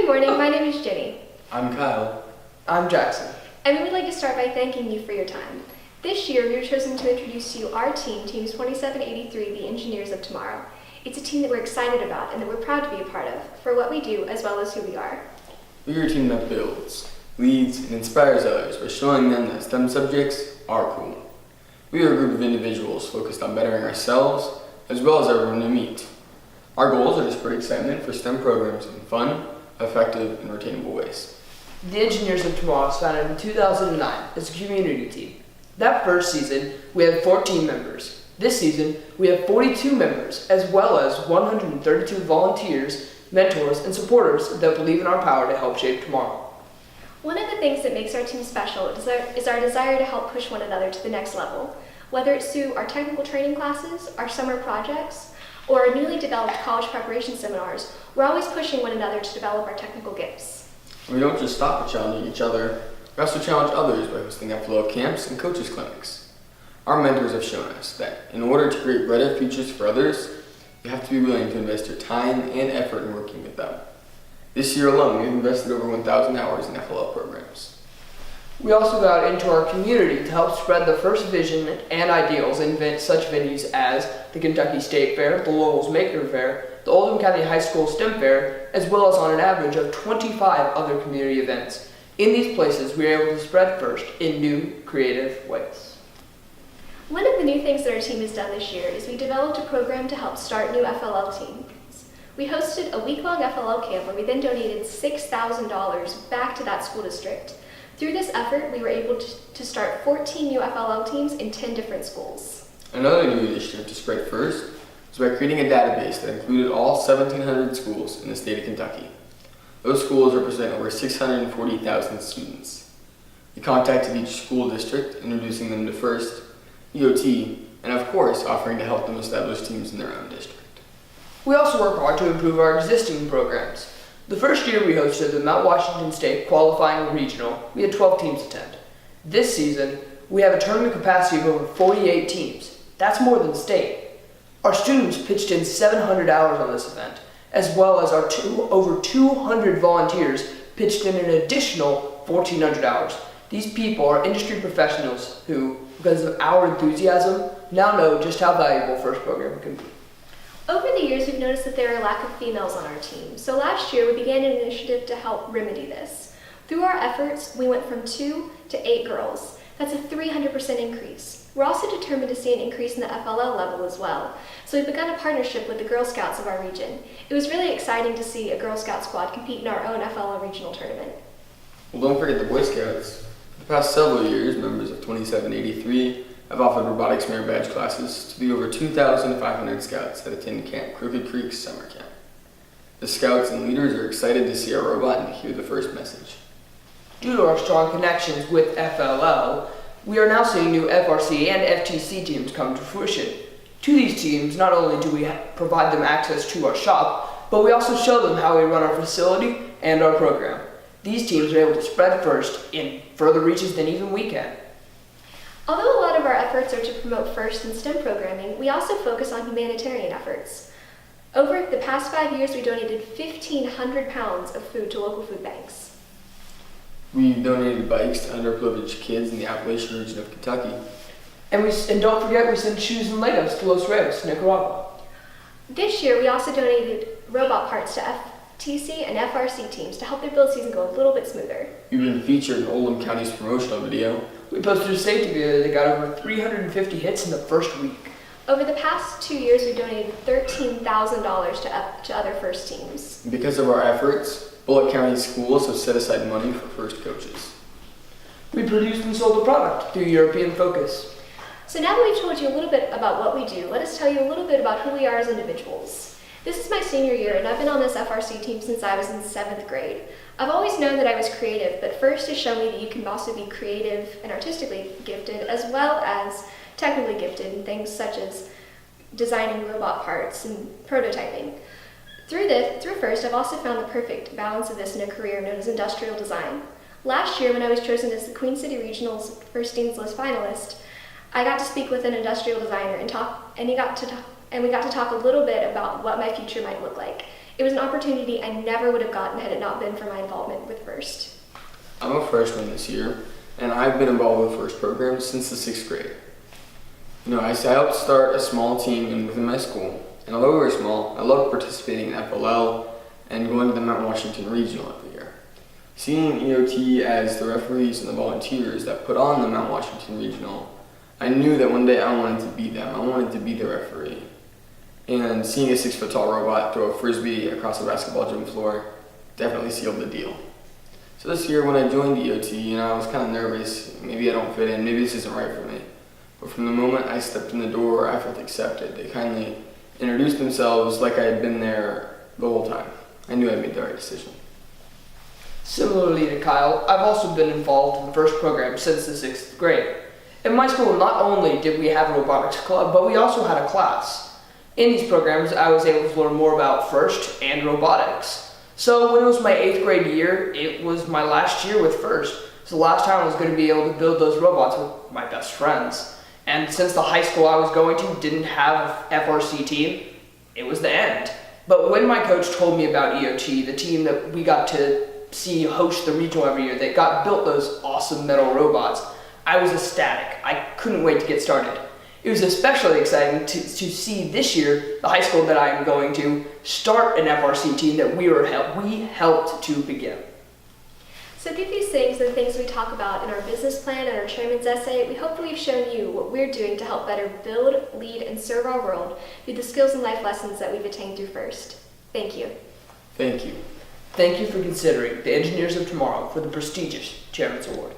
morning, my name is Jenny. I'm Kyle. I'm Jackson. And we would like to start by thanking you for your time. This year, we were chosen to introduce to you our team, Teams 2783, the Engineers of Tomorrow. It's a team that we're excited about and that we're proud to be a part of, for what we do as well as who we are. We are a team that builds, leads, and inspires others by showing them that STEM subjects are cool. We are a group of individuals focused on bettering ourselves as well as everyone we meet. Our goals are to spread excitement for STEM programs in fun, effective, and retainable ways. The Engineers of Tomorrow was founded in 2009 as a community team. That first season, we had 14 members. This season, we have 42 members, as well as 132 volunteers, mentors, and supporters that believe in our power to help shape tomorrow. One of the things that makes our team special is our desire to help push one another to the next level. Whether it's through our technical training classes, our summer projects, or our newly developed college preparation seminars, we're always pushing one another to develop our technical gifts. We don't just stop at challenging each other, we also challenge others by hosting FLL camps and coaches clinics. Our mentors have shown us that in order to create brighter futures for others, you have to be willing to invest your time and effort in working with them. This year alone, we've invested over 1,000 hours in FLL programs. We also go out into our community to help spread the first vision and ideals in such venues as the Kentucky State Fair, the Laurel's Maker Fair, the Oldham County High School STEM Fair, as well as on an average of 25 other community events. In these places, we are able to spread first in new, creative ways. One of the new things that our team has done this year is we developed a program to help start new FLL teams. We hosted a week-long FLL camp where we then donated $6,000 back to that school district. Through this effort, we were able to start 14 new FLL teams in 10 different schools. Another new initiative to spread first is by creating a database that included all 1,700 schools in the state of Kentucky. Those schools represent over 640,000 students. We contacted each school district, introducing them to FIRST, EOT, and of course, offering to help them establish teams in their own district. We also work hard to improve our existing programs. The first year we hosted the Mount Washington State Qualifying Regional, we had 12 teams attend. This season, we have a tournament capacity of over 48 teams. That's more than state. Our students pitched in 700 hours on this event, as well as our over 200 volunteers pitched in an additional 1,400 hours. These people are industry professionals who, because of our enthusiasm, now know just how valuable FIRST program can be. Over the years, we've noticed that there are a lack of females on our team. So last year, we began an initiative to help remedy this. Through our efforts, we went from 2 to 8 girls. That's a 300% increase. We're also determined to see an increase in the FLL level as well. So we've begun a partnership with the Girl Scouts of our region. It was really exciting to see a Girl Scout squad compete in our own FLL regional tournament. Well, don't forget the Boy Scouts. For the past several years, members of 2783 have offered robotics merit badge classes to the over 2,500 scouts that attend Camp Crooked Creek Summer Camp. The scouts and leaders are excited to see our robot and to hear the first message. Due to our strong connections with FLL, we are now seeing new FRC and FTC teams come to fruition. To these teams, not only do we provide them access to our shop, but we also show them how we run our facility and our program. These teams are able to spread first in further reaches than even we can. Although a lot of our efforts are to promote FIRST and STEM programming, we also focus on humanitarian efforts. Over the past 5 years, we donated 1,500 pounds of food to local food banks. We donated bikes to underprivileged kids in the Appalachian region of Kentucky. And don't forget, we send shoes and Legos to Los Reyes, Nicaragua. This year, we also donated robot parts to FTC and FRC teams to help their build season go a little bit smoother. We've been featured in Oldham County's promotional video. We posted a safety video that got over 350 hits in the first week. Over the past 2 years, we've donated $13,000 to other FIRST teams. And because of our efforts, Bullitt County schools have set aside money for FIRST coaches. We produced and sold a product through European Focus. So now that we've told you a little bit about what we do, let us tell you a little bit about who we are as individuals. This is my senior year, and I've been on this FRC team since I was in 7th grade. I've always known that I was creative, but FIRST has shown me that you can also be creative and artistically gifted, as well as technically gifted in things such as designing robot parts and prototyping. Through FIRST, I've also found the perfect balance of this in a career known as industrial design. Last year, when I was chosen as the Queen City Regional's First Dean's List finalist, I got to speak with an industrial designer and he got to and we got to talk a little bit about what my future might look like. It was an opportunity I never would have gotten had it not been for my involvement with FIRST. I'm a freshman this year, and I've been involved with FIRST programs since the 6th grade. I helped start a small team within my school, and although we were small, I loved participating in FLL and going to the Mount Washington Regional every year. Seeing EOT as the referees and the volunteers that put on the Mount Washington Regional, I knew that one day I wanted to be them. I wanted to be the referee. And seeing a 6-foot-tall robot throw a frisbee across a basketball gym floor definitely sealed the deal. So this year when I joined EOT, I was kind of nervous. Maybe I don't fit in, maybe this isn't right for me. But from the moment I stepped in the door, I felt accepted. They kindly introduced themselves like I had been there the whole time. I knew I made the right decision. Similarly to Kyle, I've also been involved in the FIRST program since the 6th grade. In my school, not only did we have a robotics club, but we also had a class. In these programs, I was able to learn more about FIRST and robotics. So when it was my 8th grade year, it was my last year with FIRST. It's the last time I was going to be able to build those robots with my best friends. And since the high school I was going to didn't have an FRC team, it was the end. But when my coach told me about EOT, the team that we got to see host the regional every year, that built those awesome metal robots, I was ecstatic. I couldn't wait to get started. It was especially exciting to see this year the high school that I am going to start an FRC team that we helped to begin. So through these things and the things we talk about in our business plan and our chairman's essay, we hope we've shown you what we're doing to help better build, lead, and serve our world through the skills and life lessons that we've attained through FIRST. Thank you. Thank you. Thank you for considering the Engineers of Tomorrow for the prestigious Chairman's Award.